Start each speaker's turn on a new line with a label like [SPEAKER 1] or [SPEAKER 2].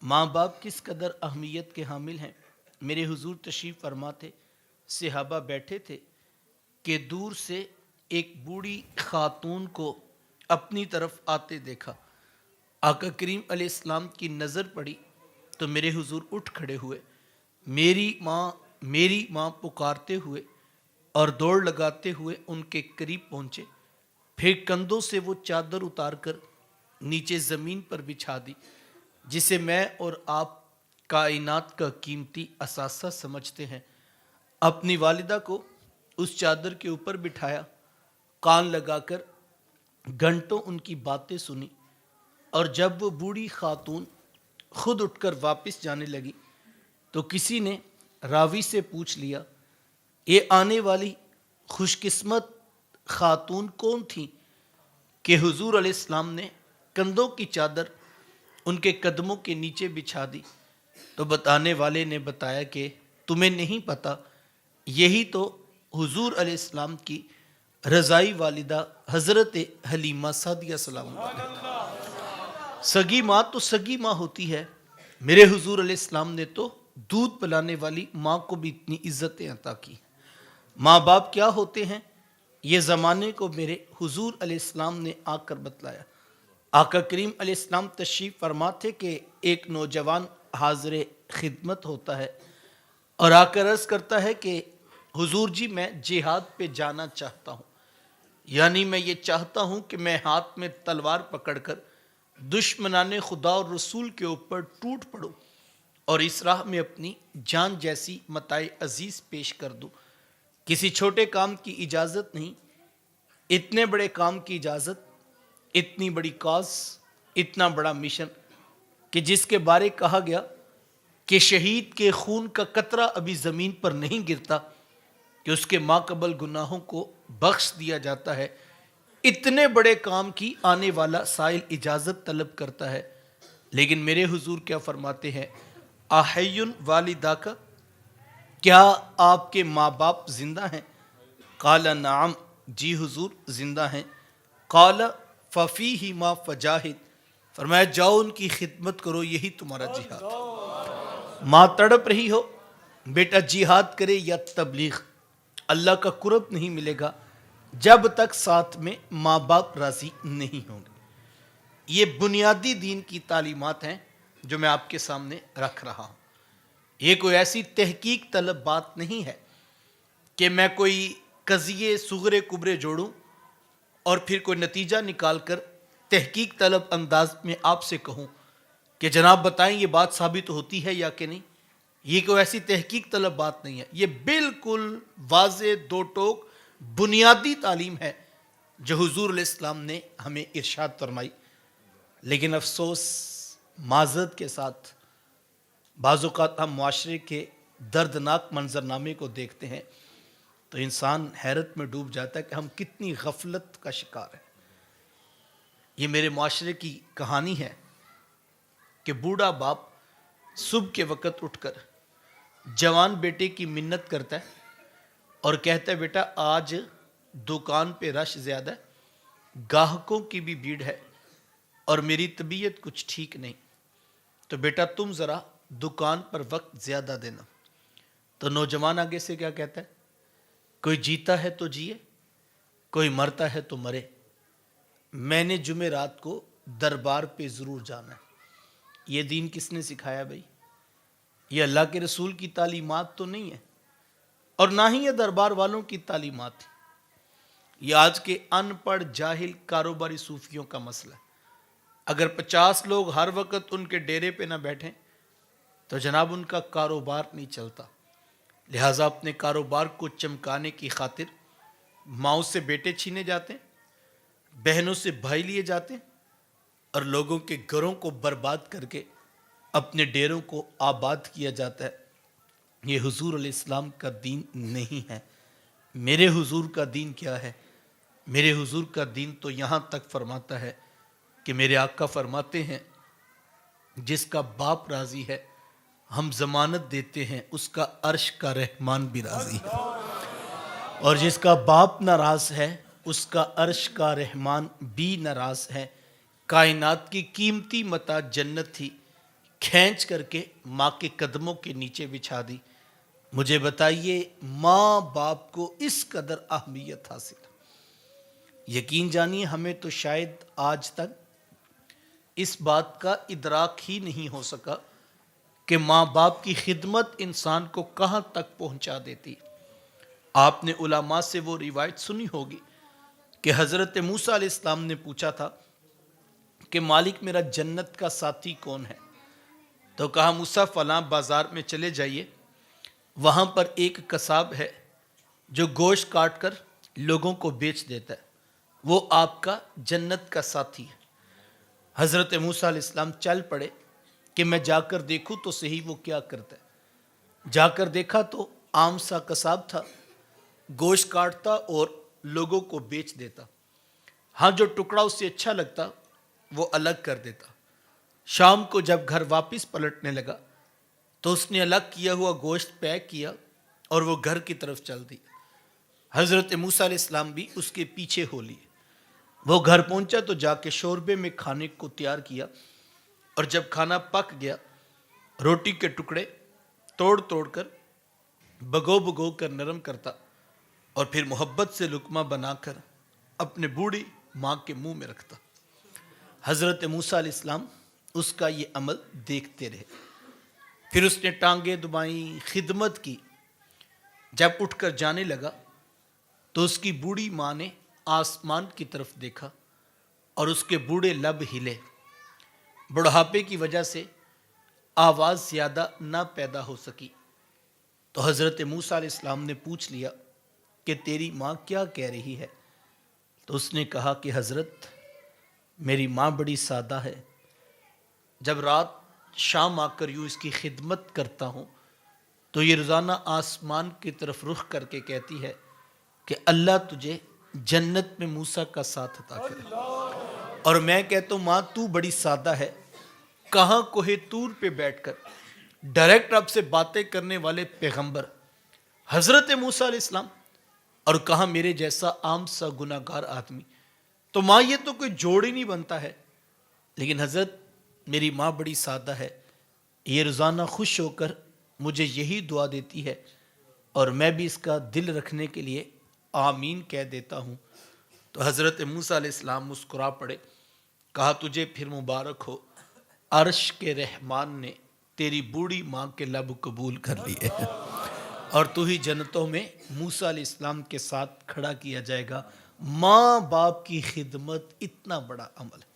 [SPEAKER 1] ماں باپ کس قدر اہمیت کے حامل ہیں۔ میرے حضور تشریف فرما تھے، صحابہ بیٹھے تھے کہ دور سے ایک بوڑھی خاتون کو اپنی طرف آتے دیکھا۔ آقا کریم علیہ السلام کی نظر پڑی تو میرے حضور اٹھ کھڑے ہوئے، میری ماں پکارتے ہوئے اور دوڑ لگاتے ہوئے ان کے قریب پہنچے، پھر کندھوں سے وہ چادر اتار کر نیچے زمین پر بچھا دی جسے میں اور آپ کائنات کا قیمتی اثاثہ سمجھتے ہیں۔ اپنی والدہ کو اس چادر کے اوپر بٹھایا، کان لگا کر گھنٹوں ان کی باتیں سنی، اور جب وہ بوڑھی خاتون خود اٹھ کر واپس جانے لگی تو کسی نے راوی سے پوچھ لیا، یہ آنے والی خوش قسمت خاتون کون تھی کہ حضور علیہ السلام نے کندھوں کی چادر ان کے قدموں کے نیچے بچھا دی؟ تو بتانے والے نے بتایا کہ تمہیں نہیں پتا، یہی تو حضور علیہ السلام کی رضائی والدہ حضرت حلیمہ سعدیہ سلام اللہ علیہا۔ سگی ماں تو سگی ماں ہوتی ہے، میرے حضور علیہ السلام نے تو دودھ پلانے والی ماں کو بھی اتنی عزتیں عطا کی۔ ماں باپ کیا ہوتے ہیں یہ زمانے کو میرے حضور علیہ السلام نے آ کر بتلایا۔ آقا کریم علیہ السلام تشریف فرما تھے کہ ایک نوجوان حاضر خدمت ہوتا ہے اور آ کر عرض کرتا ہے کہ حضور جی میں جہاد پہ جانا چاہتا ہوں، یعنی میں یہ چاہتا ہوں کہ میں ہاتھ میں تلوار پکڑ کر دشمنان خدا اور رسول کے اوپر ٹوٹ پڑوں اور اس راہ میں اپنی جان جیسی متاع عزیز پیش کر دوں۔ کسی چھوٹے کام کی اجازت نہیں، اتنے بڑے کام کی اجازت، اتنی بڑی کاز، اتنا بڑا مشن کہ جس کے بارے کہا گیا کہ شہید کے خون کا قطرہ ابھی زمین پر نہیں گرتا کہ اس کے ماقبل گناہوں کو بخش دیا جاتا ہے، اتنے بڑے کام کی آنے والا سائل اجازت طلب کرتا ہے۔ لیکن میرے حضور کیا فرماتے ہیں، احیٌ والداک، کیا آپ کے ماں باپ زندہ ہیں؟ قال نعم، جی حضور زندہ ہیں۔ قال ففیہما فجاہد، فرمایا جاؤ ان کی خدمت کرو، یہی تمہارا جہاد ہے۔ ماں تڑپ رہی ہو، بیٹا جہاد کرے یا تبلیغ، اللہ کا قرب نہیں ملے گا جب تک ساتھ میں ماں باپ راضی نہیں ہوں گے۔ یہ بنیادی دین کی تعلیمات ہیں جو میں آپ کے سامنے رکھ رہا ہوں۔ یہ کوئی ایسی تحقیق طلب بات نہیں ہے کہ میں کوئی قضیے صغرے کبرے جوڑوں اور پھر کوئی نتیجہ نکال کر تحقیق طلب انداز میں آپ سے کہوں کہ جناب بتائیں یہ بات ثابت ہوتی ہے یا کہ نہیں۔ یہ کوئی ایسی تحقیق طلب بات نہیں ہے، یہ بالکل واضح دو ٹوک بنیادی تعلیم ہے جو حضور علیہ السلام نے ہمیں ارشاد فرمائی۔ لیکن افسوس معذرت کے ساتھ بعض اوقات ہم معاشرے کے دردناک منظرنامے کو دیکھتے ہیں تو انسان حیرت میں ڈوب جاتا ہے کہ ہم کتنی غفلت کا شکار ہیں۔ یہ میرے معاشرے کی کہانی ہے کہ بوڑھا باپ صبح کے وقت اٹھ کر جوان بیٹے کی منت کرتا ہے اور کہتا ہے بیٹا آج دکان پہ رش زیادہ ہے، گاہکوں کی بھی بھیڑ ہے اور میری طبیعت کچھ ٹھیک نہیں، تو بیٹا تم ذرا دکان پر وقت زیادہ دینا۔ تو نوجوان آگے سے کیا کہتا ہے، کوئی جیتا ہے تو جیے، کوئی مرتا ہے تو مرے، میں نے جمعرات کو دربار پہ ضرور جانا ہے۔ یہ دین کس نے سکھایا بھائی؟ یہ اللہ کے رسول کی تعلیمات تو نہیں ہے اور نہ ہی یہ دربار والوں کی تعلیمات ہے۔ یہ آج کے ان پڑھ جاہل کاروباری صوفیوں کا مسئلہ ہے۔ اگر 50 لوگ ہر وقت ان کے ڈیرے پہ نہ بیٹھیں تو جناب ان کا کاروبار نہیں چلتا۔ لہٰذا اپنے کاروبار کو چمکانے کی خاطر ماؤں سے بیٹے چھینے جاتے ہیں، بہنوں سے بھائی لیے جاتے ہیں اور لوگوں کے گھروں کو برباد کر کے اپنے ڈیروں کو آباد کیا جاتا ہے۔ یہ حضور علیہ السلام کا دین نہیں ہے۔ میرے حضور کا دین کیا ہے؟ میرے حضور کا دین تو یہاں تک فرماتا ہے کہ میرے آقا فرماتے ہیں جس کا باپ راضی ہے ہم ضمانت دیتے ہیں اس کا عرش کا رحمان بھی راضی ہے، اور جس کا باپ ناراض ہے اس کا عرش کا رحمان بھی ناراض ہے۔ کائنات کی قیمتی متاع جنت تھی، کھینچ کر کے ماں کے قدموں کے نیچے بچھا دی. مجھے بتائیے ماں باپ کو اس قدر اہمیت حاصل. یقین جانیے ہمیں تو شاید آج تک اس بات کا ادراک ہی نہیں ہو سکا کہ ماں باپ کی خدمت انسان کو کہاں تک پہنچا دیتی. آپ نے علماء سے وہ روایت سنی ہوگی کہ حضرت موسیٰ علیہ السلام نے پوچھا تھا کہ مالک میرا جنت کا ساتھی کون ہے؟ تو کہا موسیٰ فلاں بازار میں چلے جائیے، وہاں پر ایک قصاب ہے جو گوشت کاٹ کر لوگوں کو بیچ دیتا ہے، وہ آپ کا جنت کا ساتھی ہے. حضرت موسیٰ علیہ السلام چل پڑے کہ میں جا کر دیکھوں تو صحیح وہ کیا کرتا ہے. جا کر دیکھا تو عام سا قصاب تھا، گوشت کاٹتا اور لوگوں کو بیچ دیتا. ہاں جو ٹکڑا اس سے اچھا لگتا وہ الگ کر دیتا. شام کو جب گھر واپس پلٹنے لگا تو اس نے الگ کیا ہوا گوشت پیک کیا اور وہ گھر کی طرف چل دی. حضرت موسیٰ علیہ السلام بھی اس کے پیچھے ہو لیے. وہ گھر پہنچا تو جا کے شوربے میں کھانے کو تیار کیا، اور جب کھانا پک گیا روٹی کے ٹکڑے توڑ توڑ کر بھگو بھگو کر نرم کرتا اور پھر محبت سے لقمہ بنا کر اپنے بوڑھی ماں کے منہ میں رکھتا. حضرت موسیٰ علیہ السلام اس کا یہ عمل دیکھتے رہے. پھر اس نے ٹانگیں دبائیں، خدمت کی. جب اٹھ کر جانے لگا تو اس کی بوڑھی ماں نے آسمان کی طرف دیکھا اور اس کے بوڑھے لب ہلے. بڑھاپے کی وجہ سے آواز زیادہ نہ پیدا ہو سکی. تو حضرت موسیٰ علیہ السلام نے پوچھ لیا کہ تیری ماں کیا کہہ رہی ہے؟ تو اس نے کہا کہ حضرت میری ماں بڑی سادہ ہے. جب رات شام آ کر یوں اس کی خدمت کرتا ہوں تو یہ روزانہ آسمان کی طرف رخ کر کے کہتی ہے کہ اللہ تجھے جنت میں موسیٰ کا ساتھ عطا کرے. اور میں کہتا ہوں ماں تو بڑی سادہ ہے، کہاں کوہ طور پہ بیٹھ کر ڈائریکٹ رب سے باتیں کرنے والے پیغمبر حضرت موسیٰ علیہ السلام، اور کہاں میرے جیسا عام سا گناہ گار آدمی. تو ماں یہ تو کوئی جوڑ ہی نہیں بنتا ہے. لیکن حضرت میری ماں بڑی سادہ ہے، یہ روزانہ خوش ہو کر مجھے یہی دعا دیتی ہے اور میں بھی اس کا دل رکھنے کے لیے آمین کہہ دیتا ہوں. تو حضرت موسیٰ علیہ السلام مسکرا پڑے. کہا تجھے پھر مبارک ہو، عرش کے رحمان نے تیری بوڑھی ماں کے لب قبول کر لیے اور تو ہی جنتوں میں موسیٰ علیہ السلام کے ساتھ کھڑا کیا جائے گا. ماں باپ کی خدمت اتنا بڑا عمل ہے.